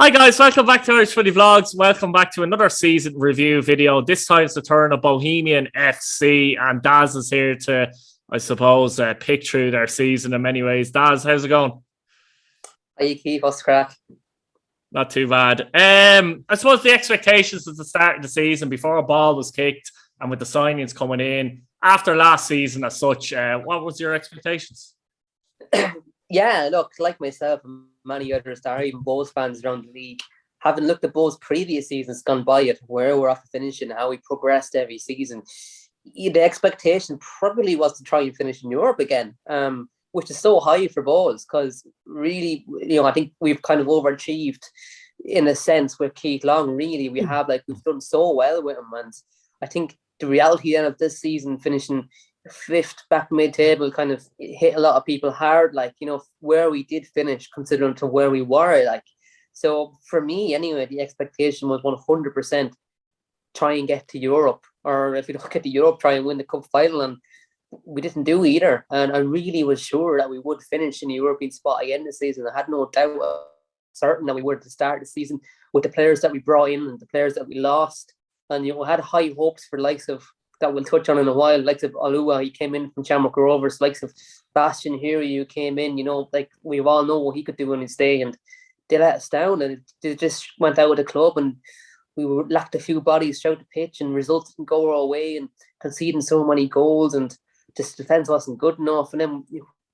Hi guys, welcome back to Irish Footy Vlogs. Welcome back to another season review video. This time it's the turn of Bohemian FC, and Daz is here to, I suppose, pick through their season in many ways. Daz, how's it going? Hi, Keith. What's crack? Not too bad. I suppose the expectations at the start of the season, before a ball was kicked and with the signings coming in, after last season as such, what was your expectations? Yeah, look, like myself and many others that are even Bows fans around the league, having looked at Bows' previous seasons gone by it, where we're off finishing, how we progressed every season, the expectation probably was to try and finish in Europe again, which is so high for Bows because really, I think we've kind of overachieved in a sense with Keith Long. Really, we've done so well with him, and I think the reality then of this season finishing fifth back mid-table kind of hit a lot of people hard, where we did finish considering to where we were. So for me anyway, the expectation was 100% try and get to Europe, or if we don't get to Europe, try and win the cup final, and we didn't do either. And I really was sure that we would finish in the European spot again this season. I had no doubt, certain that we would at the start of the season with the players that we brought in and the players that we lost. And we had high hopes for likes of that we'll touch on in a while, likes of Alua, he came in from Shamrock Rovers, likes of Bastian Hiri, who came in, we all know what he could do in his day, and they let us down, and they just went out of the club, and we lacked a few bodies throughout the pitch, and results didn't go our way, and conceding so many goals, and just defence wasn't good enough, and then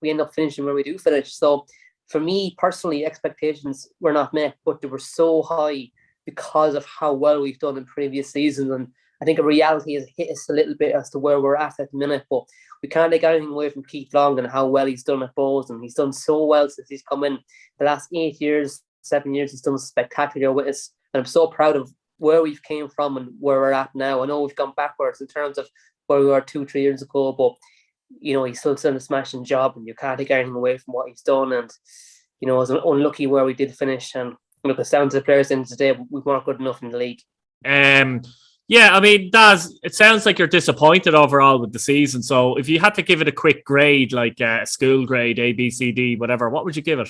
we end up finishing where we do finish. So for me personally, expectations were not met, but they were so high because of how well we've done in previous seasons, and I think a reality has hit us a little bit as to where we're at the minute, but we can't take anything away from Keith Long and how well he's done at Bows, and he's done so well since he's come in. The last 8 years, 7 years, he's done spectacular with us, and I'm so proud of where we've came from and where we're at now. I know we've gone backwards in terms of where we were 2-3 years ago, but he's still done a smashing job, and you can't take anything away from what he's done. And I was unlucky where we did finish, and look, it's down to the players in today, but we weren't good enough in the league. Yeah, I mean, Daz, it sounds like you're disappointed overall with the season. So if you had to give it a quick grade, like a school grade, A, B, C, D, whatever, what would you give it?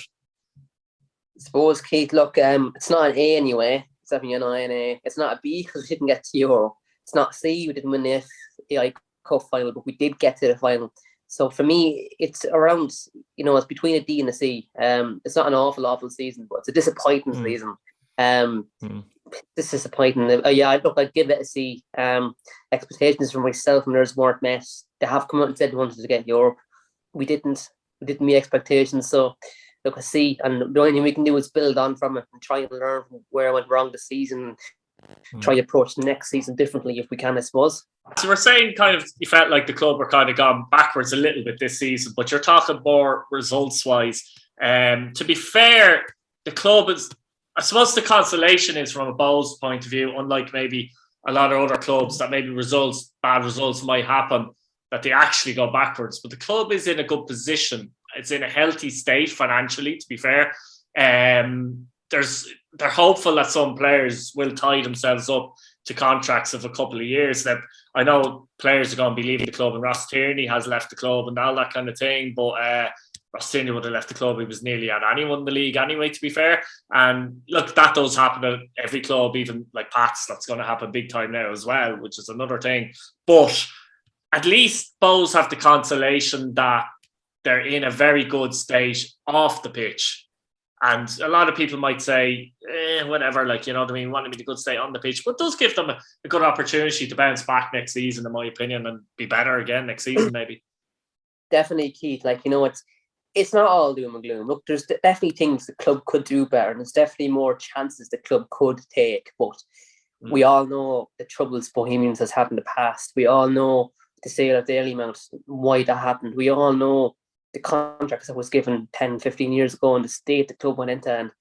I suppose, Keith, look, it's not an A anyway. It's definitely an I and A. It's not a B because we didn't get to Euro. It's not a C, we didn't win the FAI Cup final, but we did get to the final. So for me, it's around, it's between a D and a C. It's not an awful season, but it's a disappointing season. This is disappointing. I'd give it a C. Expectations from myself and others weren't met. They have come out and said they wanted to get Europe. We didn't meet expectations. So look, a C. And the only thing we can do is build on from it and try and learn from where I went wrong this season. Try to approach the next season differently if we can, I suppose. So we're saying kind of you felt like the club were kind of gone backwards a little bit this season, but you're talking more results-wise. To be fair, the club is, I suppose the consolation is from a Bows point of view, unlike maybe a lot of other clubs that maybe bad results might happen, that they actually go backwards. But the club is in a good position. It's in a healthy state financially, to be fair. They're hopeful that some players will tie themselves up to contracts of a couple of years. That I know players are going to be leaving the club, and Ross Tierney has left the club and all that kind of thing. But Ross Tierney would have left the club. He was nearly at anyone in the league anyway, to be fair. And look, that does happen at every club, even like Pats. That's going to happen big time now as well, which is another thing. But at least Bows have the consolation that they're in a very good state off the pitch. And a lot of people might say, whatever, want to be in a good state on the pitch. But it does give them a good opportunity to bounce back next season, in my opinion, and be better again next season, maybe. Definitely, Keith. It's not all doom and gloom. Look, there's definitely things the club could do better, and there's definitely more chances the club could take. But we all know the troubles Bohemians has had in the past. We all know the sale of Daily Mount, why that happened. We all know the contracts that was given 10, 15 years ago and the state the club went into, and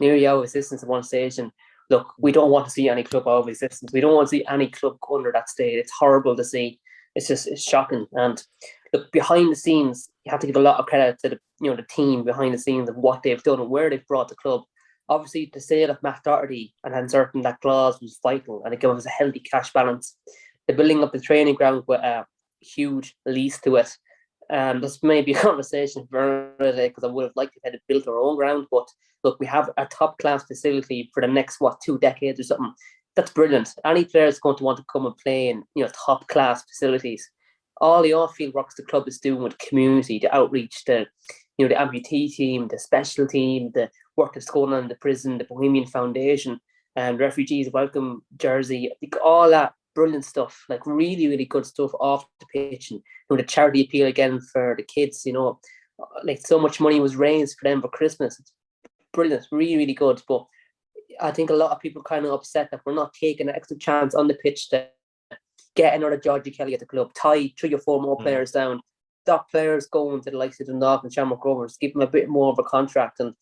nearly out of existence at one stage. And look, we don't want to see any club out of existence. We don't want to see any club go under that state. It's horrible to see. It's shocking. And look, behind the scenes, you have to give a lot of credit to the team behind the scenes of what they've done and where they've brought the club. Obviously, the sale of Matt Doherty and uncertain that clause was vital, and it gave us a healthy cash balance. The building up the training ground with a huge lease to it, This may be a conversation for another day because I would have liked to have built our own ground. But look, we have a top class facility for the next 2 decades or something. That's brilliant. Any player is going to want to come and play in top class facilities. All the off-field works the club is doing with the community, the outreach, the amputee team, the special team, the work that's going on in the prison, the Bohemian Foundation, and refugees welcome Jersey, all that brilliant stuff, like really, really good stuff off the pitch. And the charity appeal again for the kids, like so much money was raised for them for Christmas. It's brilliant, really, really good. But I think a lot of people kind of upset that we're not taking an extra chance on the pitch to get another Georgie Kelly at the club, tie 3 or 4 more players down, stop players going to the likes of Dundalk and Shamrock Rovers, give them a bit more of a contract. And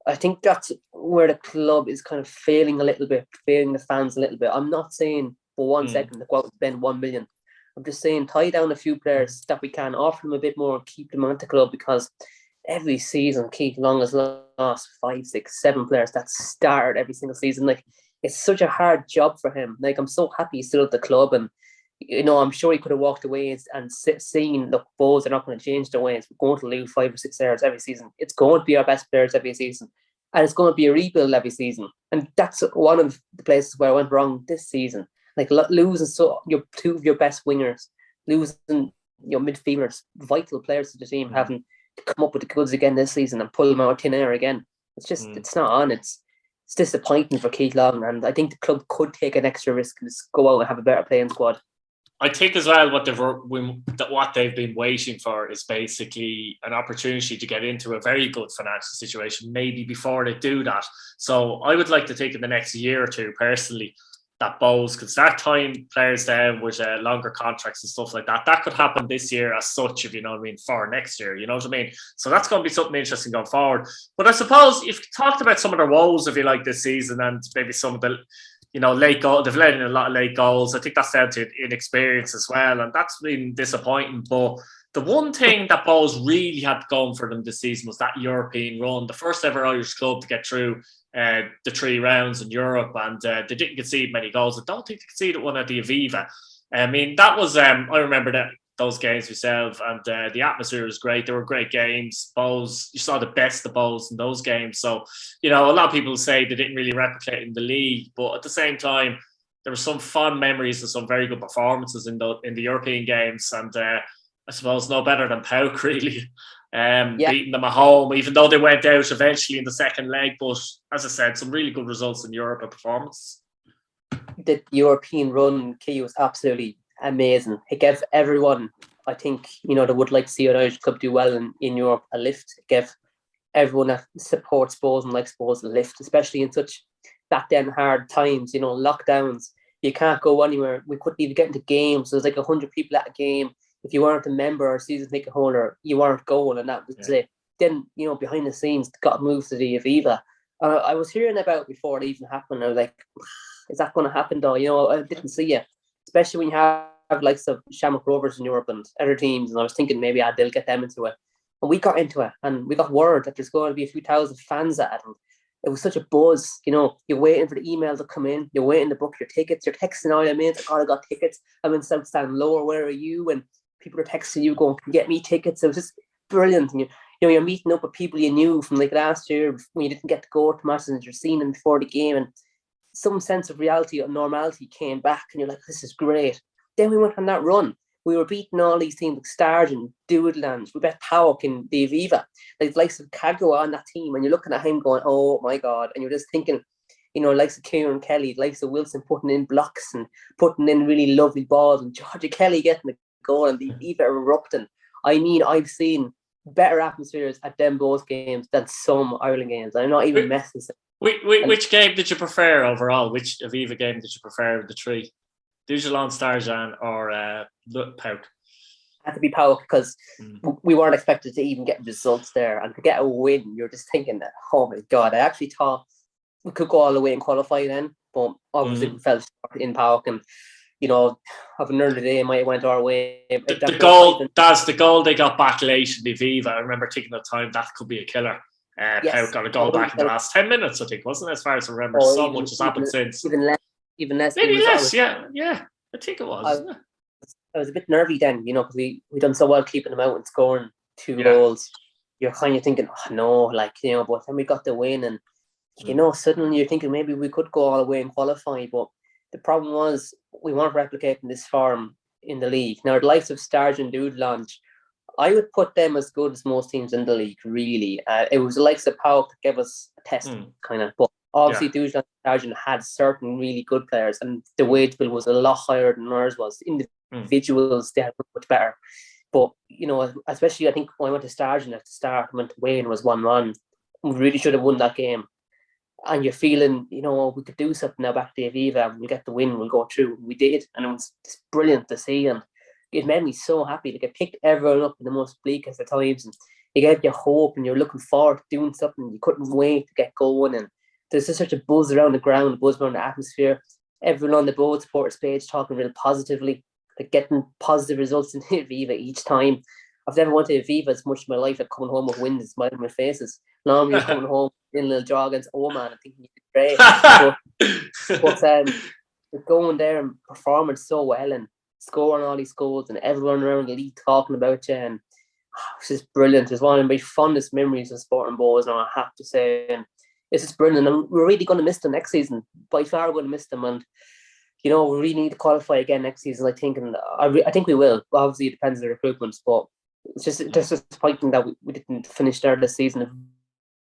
I think that's where the club is kind of failing a little bit, failing the fans a little bit. I'm not saying for 1 second to go out and spend 1 million. I'm just saying tie down a few players that we can, offer them a bit more and keep them at the club, because every season Keith Long has lost 5, 6, 7 players that started every single season. Like, it's such a hard job for him. Like, I'm so happy he's still at the club, and I'm sure he could have walked away and seen, look, Bows are not going to change their ways. We're going to lose 5 or 6 players every season. It's going to be our best players every season, and it's going to be a rebuild every season. And that's one of the places where I went wrong this season. Like, losing your 2 of your best wingers, losing your midfielders, vital players to the team, having to come up with the goods again this season and pull them out of thin air again. It's just, it's not on. It's disappointing for Keith Long, and I think the club could take an extra risk and just go out and have a better playing squad. I think as well what they've been waiting for is basically an opportunity to get into a very good financial situation, maybe before they do that. So I would like to think in the next year or 2, personally, that Bows could start tying players down with longer contracts and stuff like that. That could happen this year as such, if you know what I mean, for next year, you know what I mean? So that's going to be something interesting going forward. But I suppose if you talked about some of the woes, if you like, this season, and maybe some of the late goals, they've let in a lot of late goals. I think that's down to inexperience as well, and that's been disappointing. But the one thing that Bows really had going for them this season was that European run, the first ever Irish club to get through the 3 rounds in Europe, and they didn't concede many goals. I don't think they conceded one at the Aviva. I mean, that was, I remember those games myself, and the atmosphere was great. They were great games. Bows, you saw the best of Bows in those games. So, a lot of people say they didn't really replicate in the league, but at the same time, there were some fond memories of some very good performances in the European games, and I suppose no better than PAOK, really. Beating them at home, even though they went out eventually in the second leg. But as I said, some really good results in Europe and performance. The European run, Key, was absolutely amazing. It gave everyone, I think, that would like to see an Irish club do well in Europe a lift. It gave everyone that supports Bows and likes Bows a lift, especially in such back then hard times, lockdowns. You can't go anywhere. We couldn't even get into games. There's like 100 people at a game. If you weren't a member or season ticket holder, you weren't going, and that was it. Then, behind the scenes, got moved to the Aviva. I was hearing about it before it even happened. I was like, is that going to happen though? I didn't see it, especially when you have likes of Shamrock Rovers in Europe and other teams. And I was thinking maybe they'll get them into it. And we got into it, and we got word that there's going to be a few thousand fans at it. And it was such a buzz. You're waiting for the email to come in. You're waiting to book your tickets. You're texting all your mates. I got tickets. I'm in South Stand Lower. Where are you? And people are texting you going, "Can you get me tickets?" It was just brilliant. And you're meeting up with people you knew from like last year when you didn't get to go to matches, and you're seeing them before the game, and some sense of reality or normality came back, and you're like, this is great. Then we went on that run. We were beating all these teams like Sturgeon, Doodlands. We bet PAOK in the Aviva. Like the likes of Cadgo on that team, and you're looking at him going, oh my God. And you're just thinking, likes of Kieran Kelly, likes of Wilson putting in blocks and putting in really lovely balls, and Georgie Kelly getting the goal and the Aviva erupting. I mean, I've seen better atmospheres at them Bows games than some Ireland games. I'm not even messing. Which game did you prefer overall? Which Aviva game did you prefer of the 3? Dujalon, Starjan, or PAOK? Had to be PAOK, because we weren't expected to even get results there, and to get a win, you're just thinking that, oh my God, I actually thought we could go all the way and qualify then, but obviously we fell short in PAOK, and of another day might have went our way. The goal they got back late in the Aviva. I remember thinking at the time that could be a killer. PAOK got a goal back in the last 10 minutes, I think, wasn't it? As far as I remember, much has happened since. Even less. Maybe less, yeah. I think it was. I was a bit nervy then, because we done so well keeping them out and scoring 2 Yeah. goals. You're kind of thinking, oh no, but then we got the win, and suddenly you're thinking maybe we could go all the way and qualify. But the problem was we weren't replicating this form in the league. Now, the likes of Starge and Dudelange, I would put them as good as most teams in the league, really. It was the likes of Pauk that gave us a test, kind of. But obviously, Dudelange and Starge had certain really good players, and the wage bill was a lot higher than ours was. Individuals, they had much better. But, especially I think when I went to Stargent at the start, I went to Wayne, was 1-1. We really should have won that game. And you're feeling, we could do something now back to Aviva, we'll get the win, we'll go through. We did, and it was just brilliant to see. And it made me so happy. Like, I picked everyone up in the most bleakest of times, and it gave you hope, and you're looking forward to doing something. You couldn't wait to get going. And there's just such a buzz around the ground, a buzz around the atmosphere. Everyone on the board supporters page talking real positively, like getting positive results in Aviva each time. I've never wanted Aviva as much in my life, like coming home with wins and smiling on my faces. Normally you're coming home in a little draw against Oman and thinking you did great. but going there and performing so well and scoring all these goals and everyone around the league talking about you, and it's just brilliant. It's one of my fondest memories of Sporting Bows now, I have to say. And it's just brilliant. And we're really going to miss them next season. By far, we're going to miss them. And we really need to qualify again next season, I think. And I think we will. Obviously, it depends on the recruitment, but it's just disappointing that we didn't finish there this season.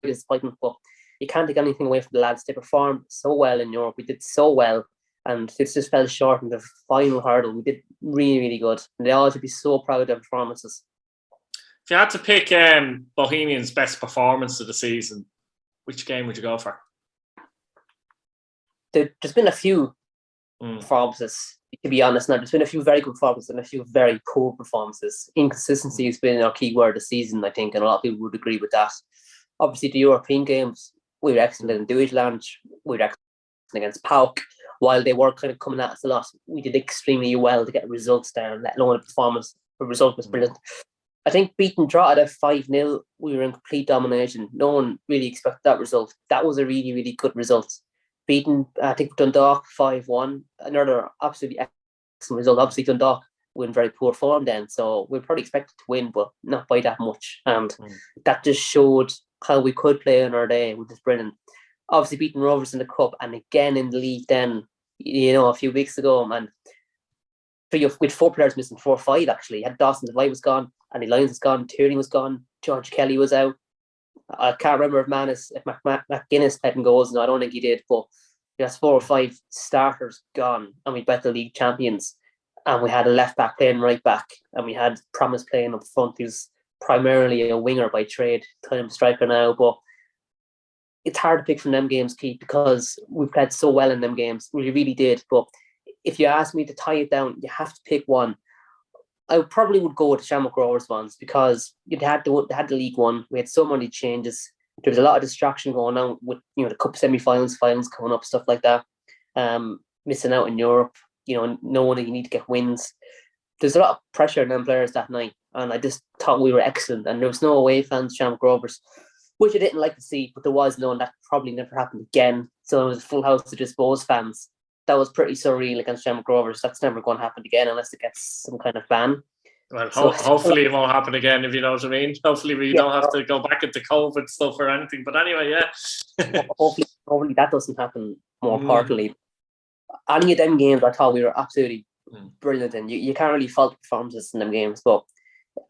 Disappointing, but you can't take anything away from the lads. They performed so well in Europe. We did so well, and it just fell short in the final hurdle. We did really, really good, and they all should be so proud of their performances. If you had to pick Bohemian's best performance of the season, which game would you go for? There's been a few performances, to be honest. Now, there's been a few very good performances and a few very poor performances. Inconsistency has been our key word this season, I think, and a lot of people would agree with that. Obviously, the European games, we were excellent in Duitsland, we were excellent against Pauk. While they were kind of coming at us a lot, we did extremely well to get results there, and let alone a performance. The result was brilliant. I think beating Drogheda 5-0, we were in complete domination. No one really expected that result. That was a really, really good result. Beating, I think, Dundalk 5-1, another absolutely excellent result. Obviously, Dundalk were in very poor form then, so we probably expected to win, but not by that much. And that just showed how we could play on our day, which is brilliant. Obviously, beating Rovers in the Cup and again in the league then, a few weeks ago, man. With 4 players missing, 4 or 5 actually. Had Dawson Devine was gone, Andy Lyons was gone, Tierney was gone, George Kelly was out. I can't remember if McGuinness played in goals. No, I don't think he did, but that's 4 or 5 starters gone, and we bet the league champions. And we had a left back playing right back, and we had Promise playing up front, who's primarily a winger by trade, time striker now. But it's hard to pick from them games, Keith, because we played so well in them games. We really did. But if you ask me to tie it down, you have to pick one. I probably would go with the Shamrock Rovers ones, because they had the League One. We had so many changes. There was a lot of distraction going on with the cup semi-finals, finals coming up, stuff like that. Missing out in Europe, knowing that you need to get wins. There's a lot of pressure on them players that night, and I just thought we were excellent. And there was no away fans, Shamrock Rovers, which I didn't like to see, but there was none. That probably never happened again. So it was a full house of just Bows fans. That was pretty surreal against Shamrock Rovers. That's never going to happen again unless it gets some kind of ban. Well, hopefully it won't happen again, if you know what I mean. Hopefully we don't have to go back into COVID stuff or anything. But anyway, yeah. hopefully that doesn't happen, more importantly. Any of them games, I thought we were absolutely brilliant. And you can't really fault the performances in them games. But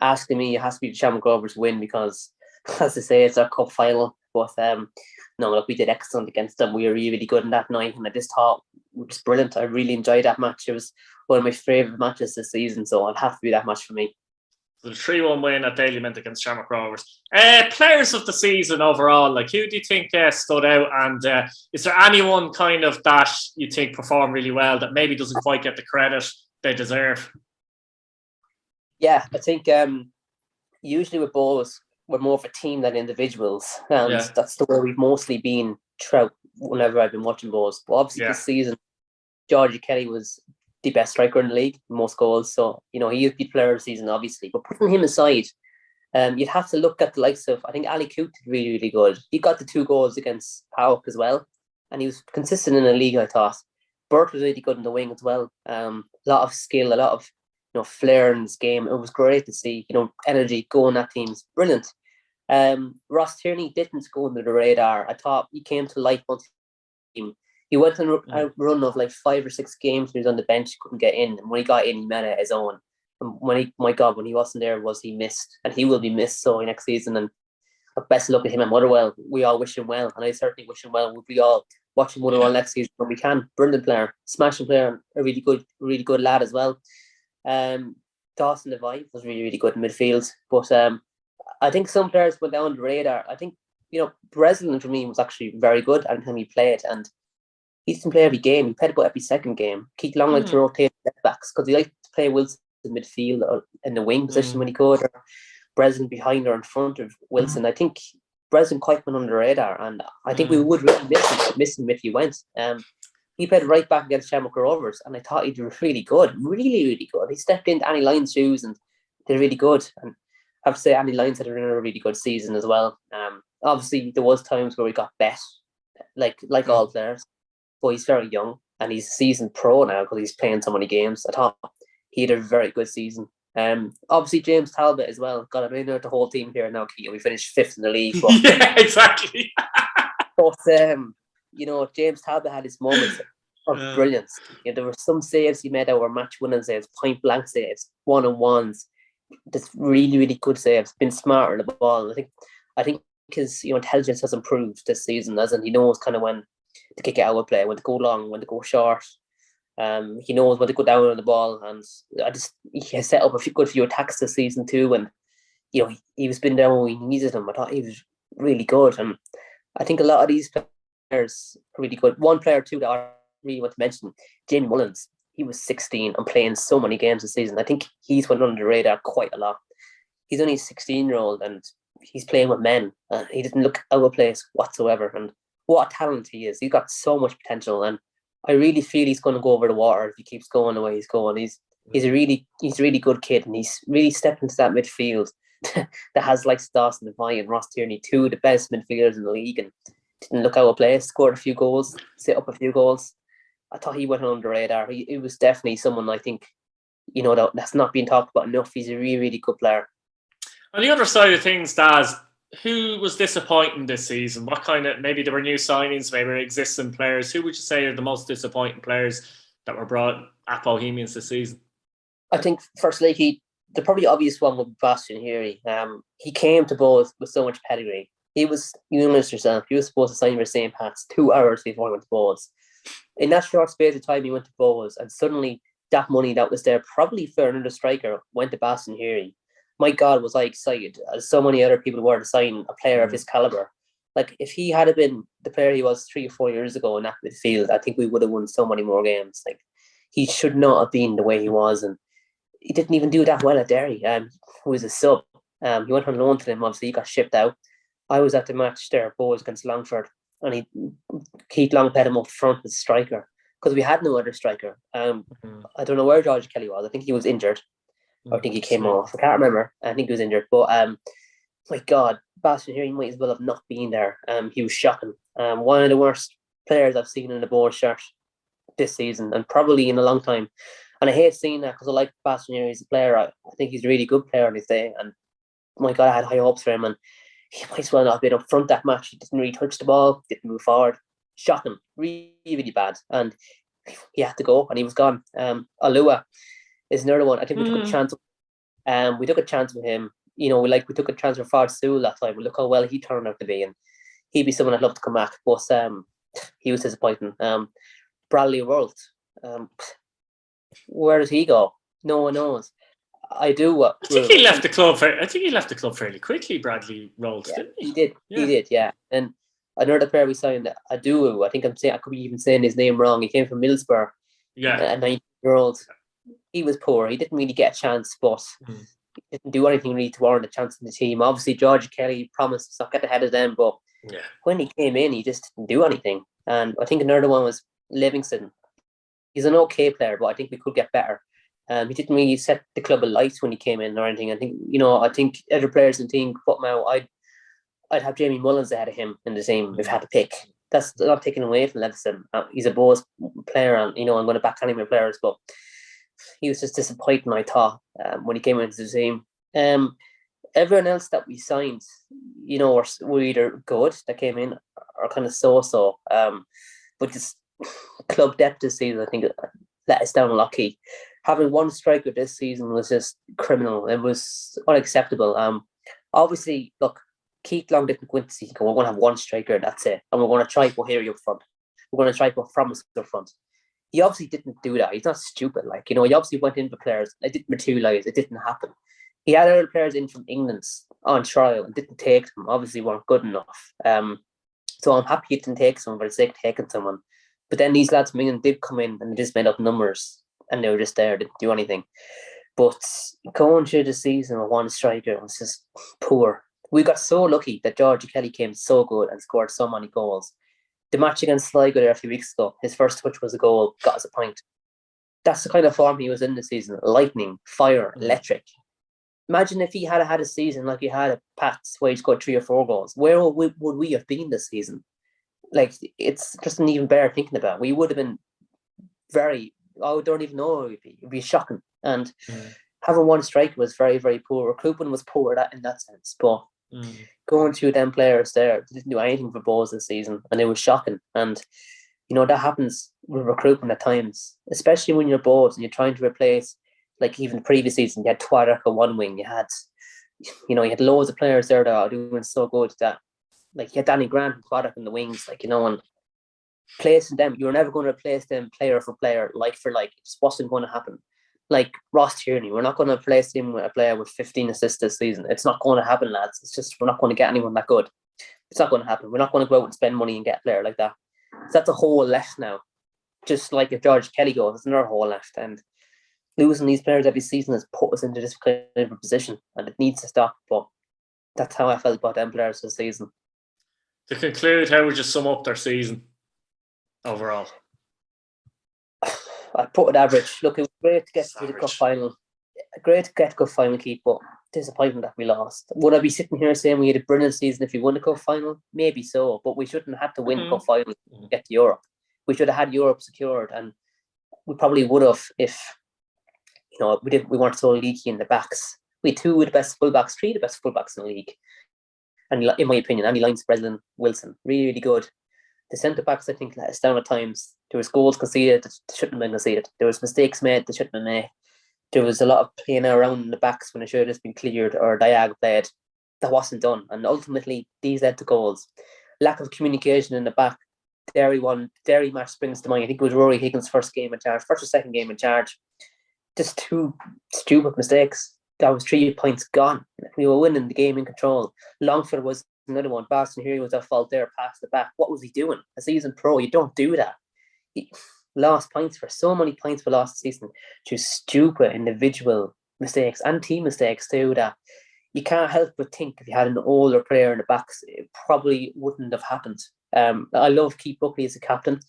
asking me, it has to be the Shamrock Rovers win, because, as I say, it's our cup final. But no, look, we did excellent against them. We were really, really good in that night, and I just thought it was brilliant. I really enjoyed that match. It was one of my favourite matches this season, so it'll have to be that match for me. The 3-1 win at Dalymount against Shamrock Rovers. Players of the season overall, like, who do you think stood out? And is there anyone kind of that you think performed really well that maybe doesn't quite get the credit they deserve? Yeah, I think usually with Bows, we're more of a team than individuals, and that's the way we've mostly been throughout whenever I've been watching Bows. But obviously this season, Georgie Kelly was the best striker in the league, most goals. So, he is the player of the season, obviously. But putting him aside, you'd have to look at the likes of, I think Ali Coote did really, really good. He got the 2 goals against Pauk as well, and he was consistent in the league, I thought. Burt was really good in the wing as well. A lot of skill, a lot of flair in his game. It was great to see, energy going that team's brilliant. Ross Tierney didn't go under the radar. I thought he came to life once he went on a run of like 5 or 6 games. He was on the bench, couldn't get in, and when he got in, he made it his own. And when he wasn't there, was he missed, and he will be missed so next season. And best of luck to him and Motherwell. We all wish him well, and I certainly wish him well. We'll be all watching Motherwell next season when we can. Brilliant player, smashing player, a really good lad as well. Dawson Levi was really good in midfield, but I think some players went down the radar. I think Breslin for me was actually very good at him he played, and he didn't play every game. He played about every second game. Keith Long liked to rotate left backs because he liked to play Wilson in midfield or in the wing position when he could, or Breslin behind or in front of Wilson. I think Breslin quite went under the radar, and I think we would really miss him if he went. He played right back against Shamrock Rovers, and I thought he did really good, really good. He stepped into Annie Lyon's shoes and did really good. And I have to say, Annie Lyons had a really good season as well. Obviously, there was times where we got bet, like all players, but he's very young and he's a seasoned pro now because he's playing so many games. I thought he had a very good season. Obviously, James Talbot as well. Got him in there, the whole team here now. We finished 5th in the league. But, yeah, exactly. But James Talbot had his moments of brilliance. There were some saves he made that were match-winning saves, point-blank saves, one-on-ones. Just really good saves. Been smarter on the ball. I think his intelligence has improved this season, as in he knows kind of when to kick it out of play, when to go long, when to go short. He knows when to go down on the ball, and he has set up a good few attacks this season too. And he was been down when we needed him. I thought he was really good, and I think a lot of these players are really good. One player too that I really want to mention, Jamie Mullins. He was 16 and playing so many games this season. I think he's went under the radar quite a lot. He's only a 16-year-old and he's playing with men. He didn't look out of place whatsoever. And what a talent he is. He's got so much potential. And I really feel he's going to go over the water if he keeps going the way he's going. He's a really good kid, and he's really stepped into that midfield that has like Dawson Levi and Ross Tierney, two of the best midfielders in the league, and didn't look out of place, scored a few goals, set up a few goals. I thought he went under the radar. He was definitely someone I think, that's not being talked about enough. He's a really good player. On the other side of things, Daz, who was disappointing this season? What kind of, maybe there were new signings, maybe existing players. Who would you say are the most disappointing players that were brought at Bohemians this season? I think firstly, the probably obvious one would be Bastian Heary. He came to Bohs with so much pedigree. He was, you know yourself, he was supposed to sign for St. Pat's 2 hours before he went to Bohs. In that short space of time, he went to Bohs, and suddenly that money that was there, probably for another striker, went to Bastian Heary. My God, was I excited, as so many other people were, to sign a player of his calibre. Like, if he had been the player he was 3 or 4 years ago in that midfield, I think we would have won so many more games. Like, he should not have been the way he was, and he didn't even do that well at Derry. Who was a sub. He went on loan to them, obviously, he got shipped out. I was at the match there, Bohs against Longford, and Keith Long played him up front as striker because we had no other striker. I don't know where George Kelly was. I think he was injured. I think he came off. I can't remember. I think he was injured. But my God, Bastian here, he might as well have not been there. He was shocking. One of the worst players I've seen in the Bohs shirt this season, and probably in a long time. And I hate seeing that because I like Bastian here. He's a player. I think he's a really good player on his day. And my God, I had high hopes for him. And he might as well not have been up front that match. He didn't really touch the ball, didn't move forward. Shocking, really bad. And he had to go, and he was gone. Alua is another one. I think we took a chance. We took a chance with him. We took a chance with Fard Sewell that time. Look how well he turned out to be, and he'd be someone I'd love to come back. But he was disappointing. Bradley World, where does he go? No one knows. I think he left the club. I think he left the club fairly quickly. Bradley Rolls, didn't he? He did. Yeah. He did. Yeah. And another player we signed, Adu. I think I could be even saying his name wrong. He came from Middlesbrough. Yeah. A 19-year-old. He was poor. He didn't really get a chance, but he didn't do anything really to warrant a chance in the team. Obviously, George Kelly promised to not get ahead of them, but when he came in, he just didn't do anything. And I think another one was Livingston. He's an okay player, but I think we could get better. He didn't really set the club alight when he came in or anything. I think other players in the team could put him out. I'd have Jamie Mullins ahead of him in the team if I had to pick. That's not taken away from Livingston. He's a Bohs player, and I'm going to back any of my players, but he was just disappointing, I thought, when he came into the team. Everyone else that we signed, were either good that came in or kind of so-so. But this club depth this season, I think, let us down lucky. Having one striker this season was just criminal. It was unacceptable. Obviously, look, Keith Long didn't go into the season. We're going to have one striker, that's it. And we're going to try Bohemian up front. We're going to try put Promise up front. He obviously didn't do that. He's not stupid. He obviously went in for players. It didn't materialise. It didn't happen. He had other players in from England on trial and didn't take them. Obviously, weren't good enough. So I'm happy he didn't take someone for the sake of taking someone. But then these lads from England did come in and they just made up numbers and they were just there, didn't do anything. But going through the season with one striker was just poor. We got so lucky that Georgie Kelly came so good and scored so many goals. The match against Sligo there a few weeks ago, his first touch was a goal, got us a point. That's the kind of form he was in this season. Lightning, fire, electric. Imagine if he had a season like he had at Pats where he scored 3 or 4 goals. Where would we have been this season? It's just an even better thinking about. We would have been I don't even know where we'd be. It'd be shocking. And having one striker was very, very poor. Recruitment was poor in that sense. But going through them players there, they didn't do anything for Bows this season. And it was shocking. And, that happens with recruitment at times, especially when you're Bows and you're trying to replace, even the previous season, you had Twaddock on one wing. You had loads of players there that are doing so good that, you had Danny Grant and Twaddock in the wings, and placing them, you were never going to replace them player for player, like for like. It just wasn't going to happen. Like Ross Tierney, we're not going to replace him with a player with 15 assists this season. It's not going to happen, lads. It's just we're not going to get anyone that good. It's not going to happen. We're not going to go out and spend money and get a player like that. So that's a hole left now. Just like if George Kelly goes, there's another hole left. And losing these players every season has put us into this kind of a position, and it needs to stop. But that's how I felt about them players this season. To conclude, how would you sum up their season overall? I put it average. Look, it was great to get to the cup final. Great to get to cup final, Keith, but disappointment that we lost. Would I be sitting here saying we had a brilliant season if we won the cup final? Maybe so, but we shouldn't have to win the cup final to get to Europe. We should have had Europe secured, and we probably would have if we weren't so leaky in the backs. We had 2 of the best fullbacks, 3 of the best fullbacks in the league. And in my opinion, Andy Lyons, Breslin, Wilson, really, really good. The centre-backs, I think, let us down at times. There was goals conceded that shouldn't have been conceded. There was mistakes made that shouldn't have been made. There was a lot of playing around in the backs when it should have just been cleared or diag played. That wasn't done. And ultimately, these led to goals. Lack of communication in the back. Derry match springs to mind. I think it was Rory Higgins' first or second game in charge. Just 2 stupid mistakes. That was 3 points gone. We were winning the game in control. Longford was another one. Boston here was at fault there, past the back. What was he doing? A season pro, you don't do that. He lost points for so many points for last season. Just stupid individual mistakes and team mistakes too. That you can't help but think if you had an older player in the backs, it probably wouldn't have happened. I love Keith Buckley as a captain.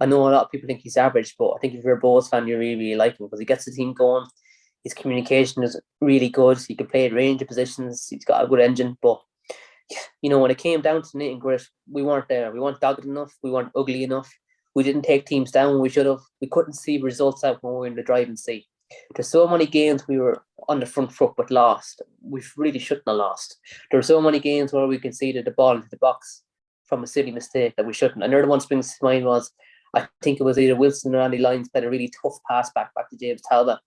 I know a lot of people think he's average, but I think if you're a Bulls fan, you really, really like him because he gets the team going. His communication is really good. He can play a range of positions. He's got a good engine. But, when it came down to nit and grit, we weren't there. We weren't dogged enough. We weren't ugly enough. We didn't take teams down when we should have. We couldn't see results out when we were in the driving seat. There's so many games we were on the front foot but lost. We really shouldn't have lost. There were so many games where we conceded the ball into the box from a silly mistake that we shouldn't. Another one springs to mind was, I think it was either Wilson or Andy Lyons played a really tough pass back to James Talbot.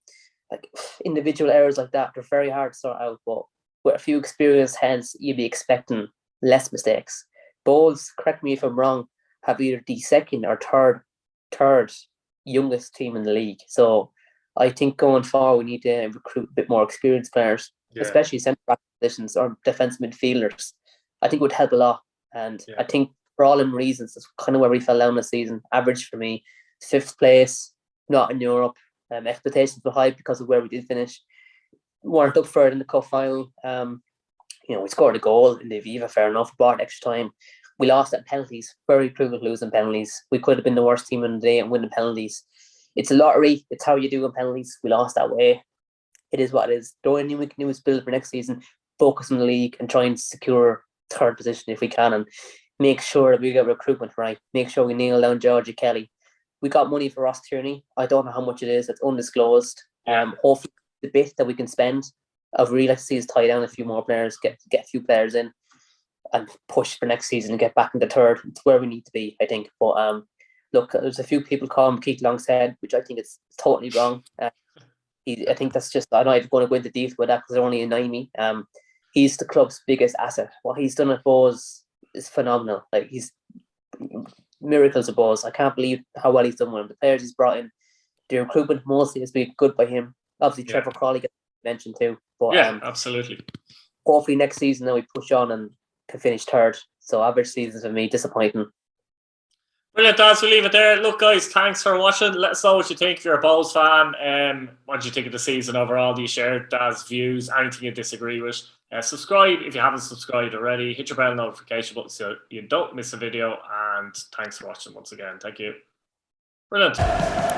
Individual errors like that, they're very hard to sort out, but with a few experienced heads, you'd be expecting less mistakes. Bowls, correct me if I'm wrong, have either the second or third youngest team in the league. So I think going forward, we need to recruit a bit more experienced players, especially centre-back positions or defensive midfielders. I think it would help a lot. And I think for all them reasons, that's kind of where we fell down this season. Average for me, 5th place, not in Europe. Expectations were high because of where we did finish. Weren't up for it in the cup final. We scored a goal in the Aviva, fair enough. Bought extra time. We lost at penalties. Very prudent losing penalties. We could have been the worst team in the day and winning penalties. It's a lottery. It's how you do in penalties. We lost that way. It is what it is. The only thing we can do is build for next season, focus on the league and try and secure 3rd position if we can, and make sure that we get recruitment right. Make sure we nail down Georgie Kelly. we got money for Ross Tierney. I don't know how much it is. It's undisclosed. Hopefully the bit that we can spend. I'd really like to see us tie down a few more players, get a few players in, and push for next season and get back into third. It's where we need to be, I think. But look, there's a few people call him Keith Longstead, which I think is totally wrong. I think that's just, I'm not going to go into detail with that because they're only annoying me. He's the club's biggest asset. What he's done at Bowes is phenomenal. Like, he's miracles of Bowes. I can't believe how well he's done with him. The players he's brought in, the recruitment mostly has been good by him. Obviously, Trevor Crawley gets mentioned too. But absolutely. Hopefully next season then we push on and can finish third. So average seasons for me disappointing. Brilliant, Daz. We'll leave it there. Look, guys, thanks for watching. Let us know what you think if you're a Bowes fan. What do you think of the season overall? Do you share Daz's views? Anything you disagree with? Subscribe if you haven't subscribed already. Hit your bell notification button so you don't miss a video. And thanks for watching once again. Thank you. Brilliant.